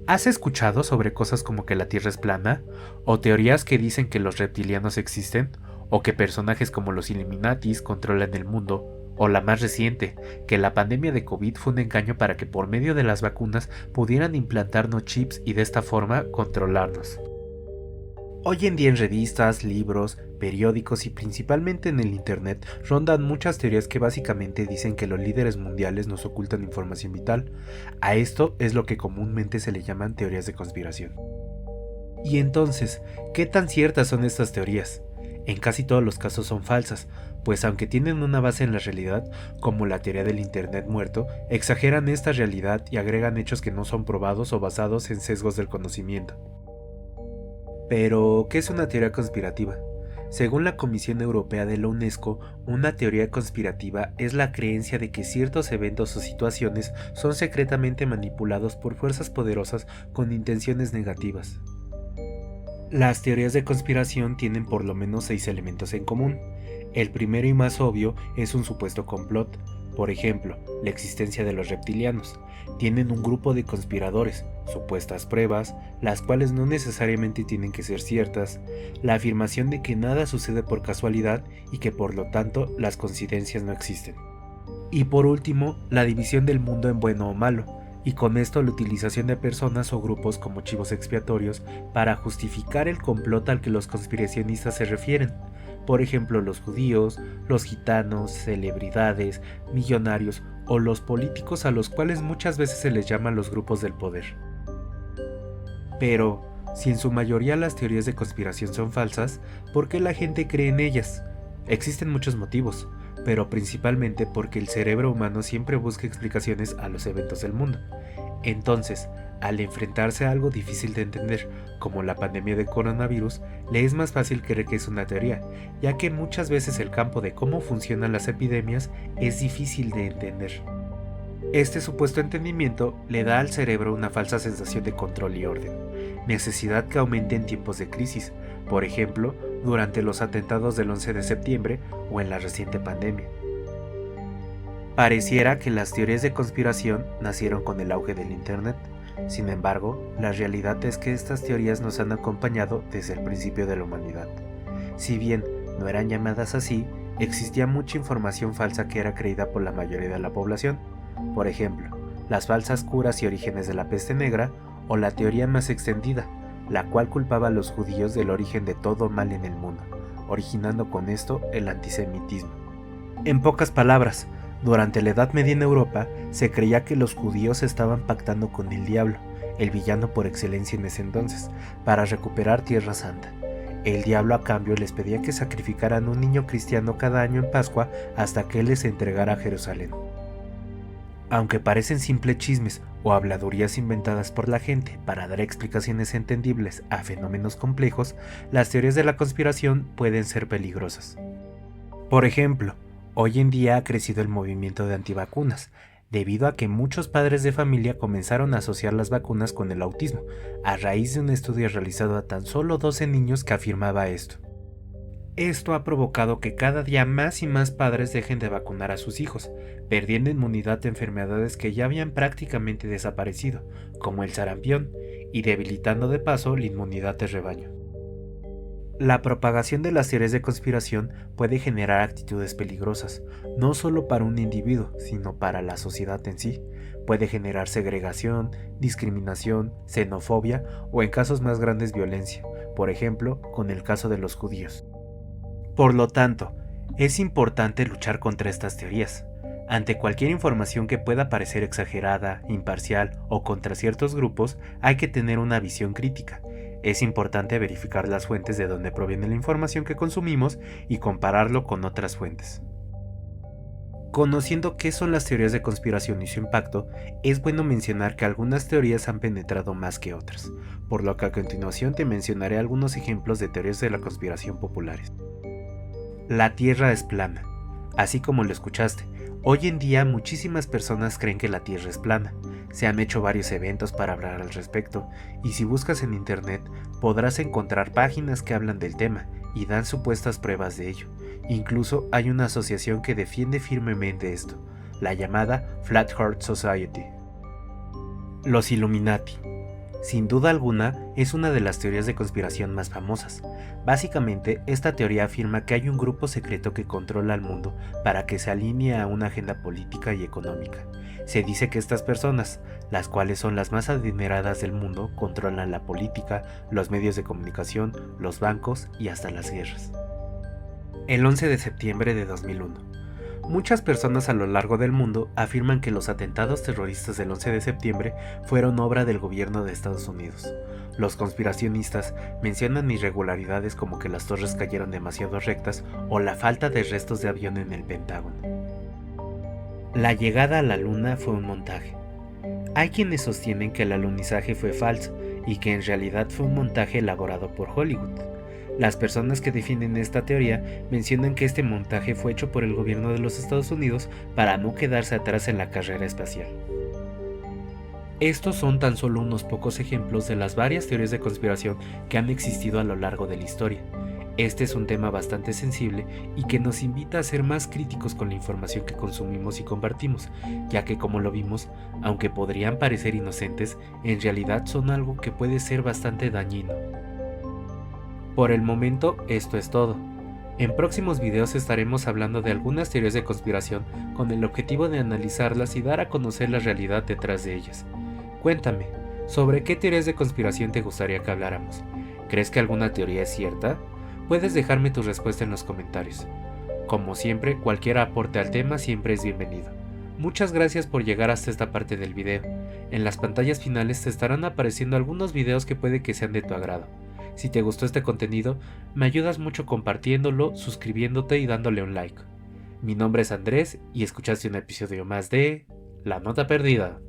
¿Has escuchado sobre cosas como que la Tierra es plana? ¿O teorías que dicen que los reptilianos existen? ¿O que personajes como los Illuminatis controlan el mundo? ¿O la más reciente, que la pandemia de COVID fue un engaño para que por medio de las vacunas pudieran implantarnos chips y de esta forma controlarnos? Hoy en día en revistas, libros, periódicos y principalmente en el Internet rondan muchas teorías que básicamente dicen que los líderes mundiales nos ocultan información vital. A esto es lo que comúnmente se le llaman teorías de conspiración. Y entonces, ¿qué tan ciertas son estas teorías? En casi todos los casos son falsas, pues aunque tienen una base en la realidad, como la teoría del Internet muerto, exageran esta realidad y agregan hechos que no son probados o basados en sesgos del conocimiento. Pero, ¿qué es una teoría conspirativa? Según la Comisión Europea de la UNESCO, una teoría conspirativa es la creencia de que ciertos eventos o situaciones son secretamente manipulados por fuerzas poderosas con intenciones negativas. Las teorías de conspiración tienen por lo menos 6 elementos en común. El primero y más obvio es un supuesto complot, por ejemplo, la existencia de los reptilianos. Tienen un grupo de conspiradores, supuestas pruebas, las cuales no necesariamente tienen que ser ciertas, la afirmación de que nada sucede por casualidad y que por lo tanto las coincidencias no existen. Y por último, la división del mundo en bueno o malo, y con esto la utilización de personas o grupos como chivos expiatorios para justificar el complot al que los conspiracionistas se refieren. Por ejemplo, los judíos, los gitanos, celebridades, millonarios o los políticos a los cuales muchas veces se les llama los grupos del poder. Pero, si en su mayoría las teorías de conspiración son falsas, ¿por qué la gente cree en ellas? Existen muchos motivos, pero principalmente porque el cerebro humano siempre busca explicaciones a los eventos del mundo. Entonces, al enfrentarse a algo difícil de entender, como la pandemia de coronavirus, le es más fácil creer que es una teoría, ya que muchas veces el campo de cómo funcionan las epidemias es difícil de entender. Este supuesto entendimiento le da al cerebro una falsa sensación de control y orden, necesidad que aumenta en tiempos de crisis, por ejemplo, durante los atentados del 11 de septiembre o en la reciente pandemia. Pareciera que las teorías de conspiración nacieron con el auge del Internet. Sin embargo, la realidad es que estas teorías nos han acompañado desde el principio de la humanidad. Si bien no eran llamadas así, existía mucha información falsa que era creída por la mayoría de la población. Por ejemplo, las falsas curas y orígenes de la peste negra o la teoría más extendida, la cual culpaba a los judíos del origen de todo mal en el mundo, originando con esto el antisemitismo. En pocas palabras, durante la Edad Media en Europa se creía que los judíos estaban pactando con el diablo, el villano por excelencia en ese entonces, para recuperar Tierra Santa. El diablo a cambio les pedía que sacrificaran un niño cristiano cada año en Pascua hasta que él les entregara a Jerusalén. Aunque parecen simples chismes o habladurías inventadas por la gente para dar explicaciones entendibles a fenómenos complejos, las teorías de la conspiración pueden ser peligrosas. Por ejemplo, hoy en día ha crecido el movimiento de antivacunas, debido a que muchos padres de familia comenzaron a asociar las vacunas con el autismo, a raíz de un estudio realizado a tan solo 12 niños que afirmaba esto. Esto ha provocado que cada día más y más padres dejen de vacunar a sus hijos, perdiendo inmunidad de enfermedades que ya habían prácticamente desaparecido, como el sarampión, y debilitando de paso la inmunidad de rebaño. La propagación de las teorías de conspiración puede generar actitudes peligrosas, no solo para un individuo, sino para la sociedad en sí. Puede generar segregación, discriminación, xenofobia o en casos más grandes violencia, por ejemplo, con el caso de los judíos. Por lo tanto, es importante luchar contra estas teorías. Ante cualquier información que pueda parecer exagerada, imparcial o contra ciertos grupos, hay que tener una visión crítica. Es importante verificar las fuentes de donde proviene la información que consumimos y compararlo con otras fuentes. Conociendo qué son las teorías de conspiración y su impacto, es bueno mencionar que algunas teorías han penetrado más que otras, por lo que a continuación te mencionaré algunos ejemplos de teorías de la conspiración populares. La Tierra es plana. Así como lo escuchaste, hoy en día muchísimas personas creen que la Tierra es plana. Se han hecho varios eventos para hablar al respecto, y si buscas en internet podrás encontrar páginas que hablan del tema y dan supuestas pruebas de ello. Incluso hay una asociación que defiende firmemente esto, la llamada Flat Earth Society. Los Illuminati. Sin duda alguna, es una de las teorías de conspiración más famosas. Básicamente, esta teoría afirma que hay un grupo secreto que controla al mundo para que se alinee a una agenda política y económica. Se dice que estas personas, las cuales son las más adineradas del mundo, controlan la política, los medios de comunicación, los bancos y hasta las guerras. El 11 de septiembre de 2001. Muchas personas a lo largo del mundo afirman que los atentados terroristas del 11 de septiembre fueron obra del gobierno de Estados Unidos. Los conspiracionistas mencionan irregularidades como que las torres cayeron demasiado rectas o la falta de restos de avión en el Pentágono. La llegada a la Luna fue un montaje. Hay quienes sostienen que el alunizaje fue falso y que en realidad fue un montaje elaborado por Hollywood. Las personas que defienden esta teoría mencionan que este montaje fue hecho por el gobierno de los Estados Unidos para no quedarse atrás en la carrera espacial. Estos son tan solo unos pocos ejemplos de las varias teorías de conspiración que han existido a lo largo de la historia. Este es un tema bastante sensible y que nos invita a ser más críticos con la información que consumimos y compartimos, ya que como lo vimos, aunque podrían parecer inocentes, en realidad son algo que puede ser bastante dañino. Por el momento, esto es todo. En próximos videos estaremos hablando de algunas teorías de conspiración con el objetivo de analizarlas y dar a conocer la realidad detrás de ellas. Cuéntame, ¿sobre qué teorías de conspiración te gustaría que habláramos? ¿Crees que alguna teoría es cierta? Puedes dejarme tu respuesta en los comentarios. Como siempre, cualquier aporte al tema siempre es bienvenido. Muchas gracias por llegar hasta esta parte del video. En las pantallas finales te estarán apareciendo algunos videos que puede que sean de tu agrado. Si te gustó este contenido, me ayudas mucho compartiéndolo, suscribiéndote y dándole un like. Mi nombre es Andrés y escuchaste un episodio más de La Nota Perdida.